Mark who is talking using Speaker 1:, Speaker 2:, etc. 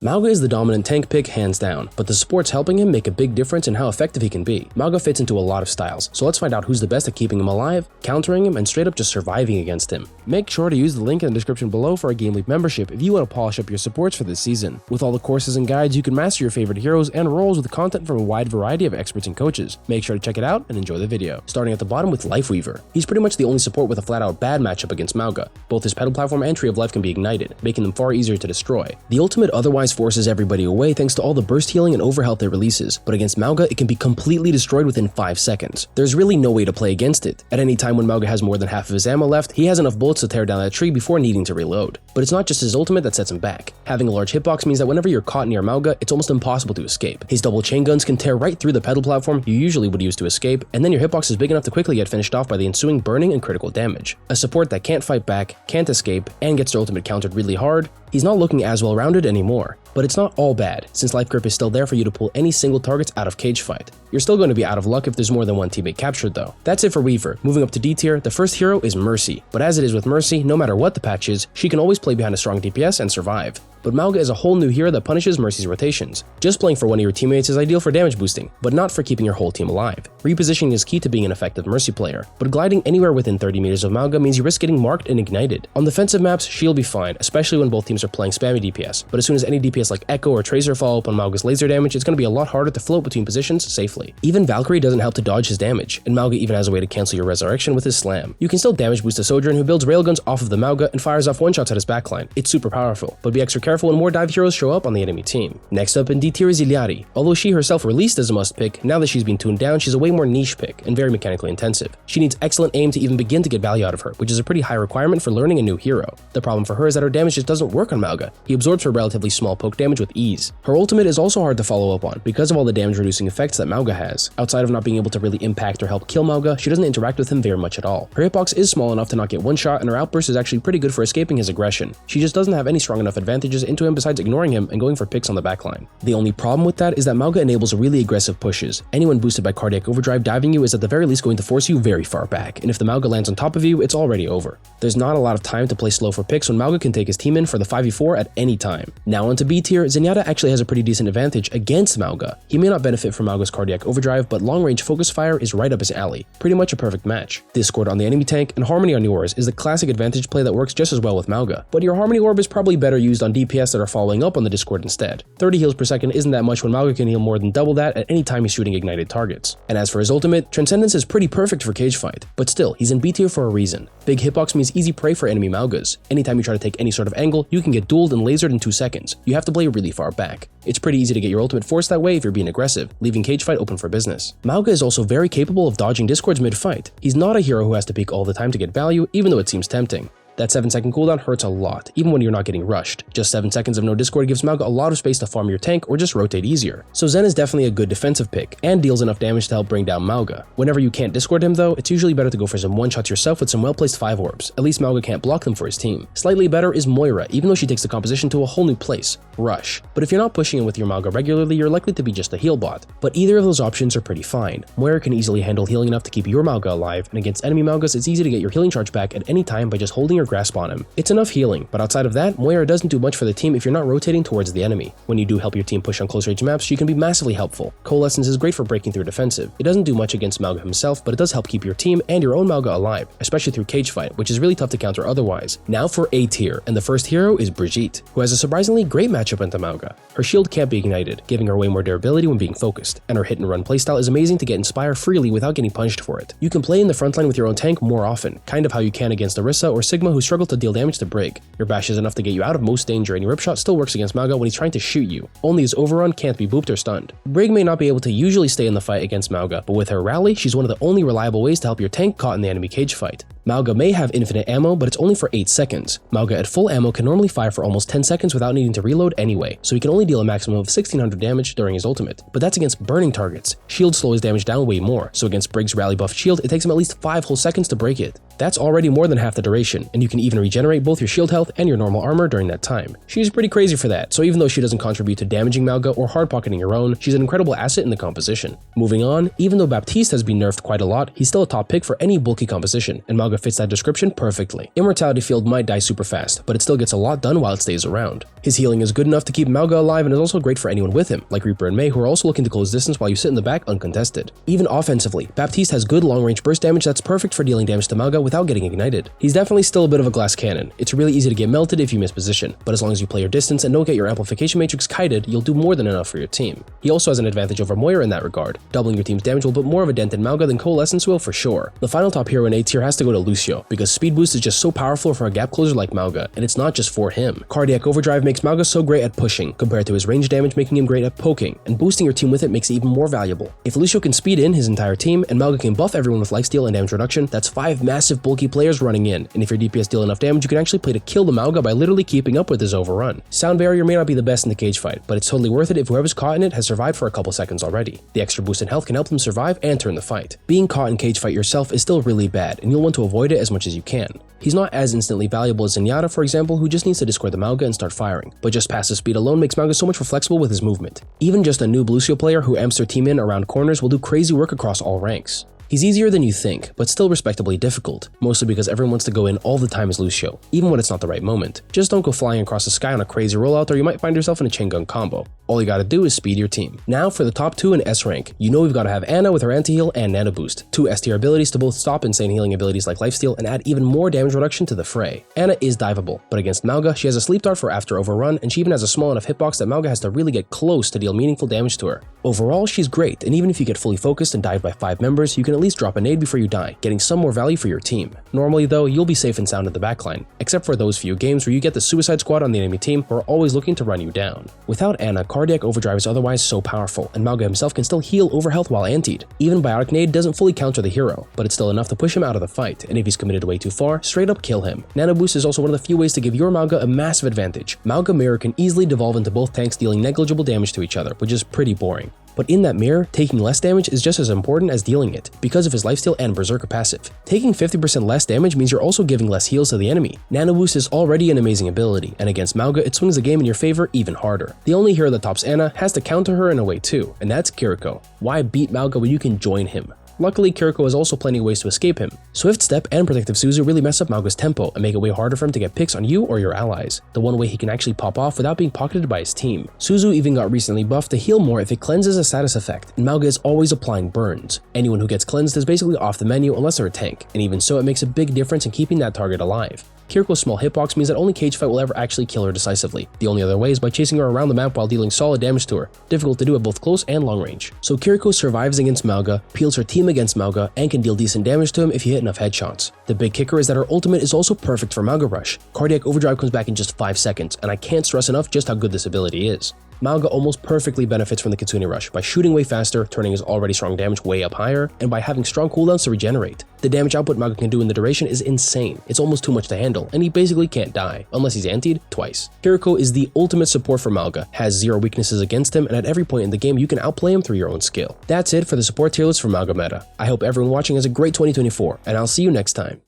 Speaker 1: Mauga is the dominant tank pick hands down, but the supports helping him make a big difference in how effective he can be. Mauga fits into a lot of styles, so let's find out who's the best at keeping him alive, countering him, and straight up just surviving against him. Make sure to use the link in the description below for a Game Leap membership if you want to polish up your supports for this season. With all the courses and guides, you can master your favorite heroes and roles with content from a wide variety of experts and coaches. Make sure to check it out and enjoy the video. Starting at the bottom with Lifeweaver. He's pretty much the only support with a flat-out bad matchup against Mauga. Both his pedal platform and Tree of Life can be ignited, making them far easier to destroy. The ultimate otherwise forces everybody away thanks to all the burst healing and overhealth it releases, but against Mauga it can be completely destroyed within 5 seconds. There's really no way to play against it. At any time when Mauga has more than half of his ammo left, he has enough bullets to tear down that tree before needing to reload. But it's not just his ultimate that sets him back. Having a large hitbox means that whenever you're caught near Mauga, it's almost impossible to escape. His double chain guns can tear right through the pedal platform you usually would use to escape, and then your hitbox is big enough to quickly get finished off by the ensuing burning and critical damage. A support that can't fight back, can't escape, and gets their ultimate countered really hard, he's not looking as well rounded anymore. But it's not all bad, since life grip is still there for you to pull any single targets out of cage fight. You're still going to be out of luck if there's more than one teammate captured though. That's it for Weaver. Moving up to D tier, the first hero is Mercy. But as it is with Mercy, no matter what the patch is, she can always play behind a strong DPS and survive. But Mauga is a whole new hero that punishes Mercy's rotations. Just playing for one of your teammates is ideal for damage boosting, but not for keeping your whole team alive. Repositioning is key to being an effective Mercy player, but gliding anywhere within 30 meters of Mauga means you risk getting marked and ignited. On defensive maps, she'll be fine, especially when both teams are playing spammy DPS, but as soon as any DPS like Echo or Tracer follow up on Mauga's laser damage, it's going to be a lot harder to float between positions safely. Even Valkyrie doesn't help to dodge his damage, and Mauga even has a way to cancel your resurrection with his slam. You can still damage boost a Sojourn who builds railguns off of the Mauga and fires off one-shots at his backline. It's super powerful, but be extra careful when more dive heroes show up on the enemy team. Next up in D tier is Illari. Although she herself released as a must pick, now that she's been tuned down, she's a way more niche pick and very mechanically intensive. She needs excellent aim to even begin to get value out of her, which is a pretty high requirement for learning a new hero. The problem for her is that her damage just doesn't work on Mauga. He absorbs her relatively small poke damage with ease. Her ultimate is also hard to follow up on because of all the damage reducing effects that Mauga has. Outside of not being able to really impact or help kill Mauga, she doesn't interact with him very much at all. Her hitbox is small enough to not get one shot, and her outburst is actually pretty good for escaping his aggression. She just doesn't have any strong enough advantages into him besides ignoring him and going for picks on the backline. The only problem with that is that Mauga enables really aggressive pushes. Anyone boosted by Cardiac Overdrive diving you is at the very least going to force you very far back, and if the Mauga lands on top of you, it's already over. There's not a lot of time to play slow for picks when Mauga can take his team in for the 5v4 at any time. Now onto B tier, Zenyatta actually has a pretty decent advantage against Mauga. He may not benefit from Mauga's Cardiac Overdrive, but long-range focus fire is right up his alley. Pretty much a perfect match. Discord on the enemy tank and Harmony on yours is the classic advantage play that works just as well with Mauga, but your Harmony Orb is probably better used on DPS that are following up on the Discord instead. 30 heals per second isn't that much when Mauga can heal more than double that at any time he's shooting ignited targets. And as for his ultimate, Transcendence is pretty perfect for cage fight, but still, he's in B tier for a reason. Big hitbox means easy prey for enemy Maugas. Anytime you try to take any sort of angle, you can get dueled and lasered in 2 seconds. You have to play really far back. It's pretty easy to get your ultimate forced that way if you're being aggressive, leaving cage fight open for business. Mauga is also very capable of dodging Discords mid-fight. He's not a hero who has to peek all the time to get value, even though it seems tempting. That 7-second cooldown hurts a lot, even when you're not getting rushed. Just 7 seconds of no Discord gives Mauga a lot of space to farm your tank or just rotate easier. So Zen is definitely a good defensive pick, and deals enough damage to help bring down Mauga. Whenever you can't Discord him though, it's usually better to go for some one-shots yourself with some well-placed 5 orbs. At least Mauga can't block them for his team. Slightly better is Moira, even though she takes the composition to a whole new place. Rush. But if you're not pushing in with your Mauga regularly, you're likely to be just a heal bot. But either of those options are pretty fine. Moira can easily handle healing enough to keep your Mauga alive, and against enemy Maugas it's easy to get your healing charge back at any time by just holding your grasp on him. It's enough healing, but outside of that, Moira doesn't do much for the team if you're not rotating towards the enemy. When you do help your team push on close range maps, she can be massively helpful. Coalescence is great for breaking through defensive. It doesn't do much against Mauga himself, but it does help keep your team and your own Mauga alive, especially through cage fight, which is really tough to counter otherwise. Now for A tier, and the first hero is Brigitte, who has a surprisingly great matchup into Mauga. Her shield can't be ignited, giving her way more durability when being focused, and her hit and run playstyle is amazing to get Inspire freely without getting punished for it. You can play in the frontline with your own tank more often, kind of how you can against Orisa or Sigma who struggle to deal damage to Brig. Your bash is enough to get you out of most danger, and your ripshot still works against Mauga when he's trying to shoot you. Only his overrun can't be booped or stunned. Brig may not be able to usually stay in the fight against Mauga, but with her rally, she's one of the only reliable ways to help your tank caught in the enemy cage fight. Mauga may have infinite ammo, but it's only for 8 seconds. Mauga at full ammo can normally fire for almost 10 seconds without needing to reload anyway, so he can only deal a maximum of 1600 damage during his ultimate. But that's against burning targets. Shield slows damage down way more, so against Brig's rally buffed shield, it takes him at least 5 whole seconds to break it. That's already more than half the duration, and you can even regenerate both your shield health and your normal armor during that time. She's pretty crazy for that, so even though she doesn't contribute to damaging Mauga or hard pocketing your own, she's an incredible asset in the composition. Moving on, even though Baptiste has been nerfed quite a lot, he's still a top pick for any bulky composition, and Mauga Mauga fits that description perfectly. Immortality Field might die super fast, but it still gets a lot done while it stays around. His healing is good enough to keep Mauga alive and is also great for anyone with him, like Reaper and Mei, who are also looking to close distance while you sit in the back uncontested. Even offensively, Baptiste has good long-range burst damage that's perfect for dealing damage to Mauga without getting ignited. He's definitely still a bit of a glass cannon. It's really easy to get melted if you miss position, but as long as you play your distance and don't get your amplification matrix kited, you'll do more than enough for your team. He also has an advantage over Moira in that regard. Doubling your team's damage will put more of a dent in Mauga than Coalescence will for sure. The final top hero in A tier has to go to Lucio, because speed boost is just so powerful for a gap closer like Mauga, and it's not just for him. Cardiac Overdrive makes Mauga so great at pushing, compared to his range damage making him great at poking, and boosting your team with it makes it even more valuable. If Lucio can speed in his entire team, and Mauga can buff everyone with lifesteal and damage reduction, that's 5 massive bulky players running in, and if your DPS deal enough damage, you can actually play to kill the Mauga by literally keeping up with his overrun. Sound Barrier may not be the best in the cage fight, but it's totally worth it if whoever's caught in it has survived for a couple seconds already. The extra boost in health can help them survive and turn the fight. Being caught in cage fight yourself is still really bad, and you'll want to avoid it as much as you can. He's not as instantly valuable as Zenyatta, for example, who just needs to discord the Mauga and start firing, but just passive speed alone makes Mauga so much more flexible with his movement. Even just a noob Lucio player who amps their team in around corners will do crazy work across all ranks. He's easier than you think, but still respectably difficult, mostly because everyone wants to go in all the time as Lucio, even when it's not the right moment. Just don't go flying across the sky on a crazy rollout or you might find yourself in a chain gun combo. All you gotta do is speed your team. Now for the top 2 in S rank, you know we've gotta have Ana with her anti-heal and Nano Boost, 2 S tier abilities to both stop insane healing abilities like lifesteal and add even more damage reduction to the fray. Ana is diveable, but against Mauga, she has a sleep dart for after overrun, and she even has a small enough hitbox that Mauga has to really get close to deal meaningful damage to her. Overall, she's great, and even if you get fully focused and dive by 5 members, you can at least drop a nade before you die, getting some more value for your team. Normally though, you'll be safe and sound at the backline, except for those few games where you get the Suicide Squad on the enemy team who are always looking to run you down. Without Ana, Cardiac Overdrive is otherwise so powerful, and Mauga himself can still heal over health while antied. Even Biotic Nade doesn't fully counter the hero, but it's still enough to push him out of the fight, and if he's committed way too far, straight up kill him. Nano Boost is also one of the few ways to give your Mauga a massive advantage. Mauga Mirror can easily devolve into both tanks dealing negligible damage to each other, which is pretty boring. But in that mirror, taking less damage is just as important as dealing it, because of his lifesteal and Berserker passive. Taking 50% less damage means you're also giving less heals to the enemy. Nano Boost is already an amazing ability, and against Mauga it swings the game in your favor even harder. The only hero that tops Ana has to counter her in a way too, and that's Kiriko. Why beat Mauga when you can join him? Luckily, Kiriko has also plenty of ways to escape him. Swift Step and Protective Suzu really mess up Mauga's tempo and make it way harder for him to get picks on you or your allies. The one way he can actually pop off without being pocketed by his team. Suzu even got recently buffed to heal more if it cleanses a status effect, and Mauga is always applying burns. Anyone who gets cleansed is basically off the menu unless they're a tank, and even so it makes a big difference in keeping that target alive. Kiriko's small hitbox means that only cage fight will ever actually kill her decisively. The only other way is by chasing her around the map while dealing solid damage to her, difficult to do at both close and long range. So Kiriko survives against Mauga, peels her team against Mauga, and can deal decent damage to him if you hit enough headshots. The big kicker is that her ultimate is also perfect for Mauga Rush. Cardiac Overdrive comes back in just 5 seconds, and I can't stress enough just how good this ability is. Mauga almost perfectly benefits from the Kitsune Rush by shooting way faster, turning his already strong damage way up higher, and by having strong cooldowns to regenerate. The damage output Mauga can do in the duration is insane. It's almost too much to handle, and he basically can't die, unless he's antied twice. Kiriko is the ultimate support for Mauga, has 0 weaknesses against him, and at every point in the game you can outplay him through your own skill. That's it for the support tier list for Mauga meta. I hope everyone watching has a great 2024, and I'll see you next time.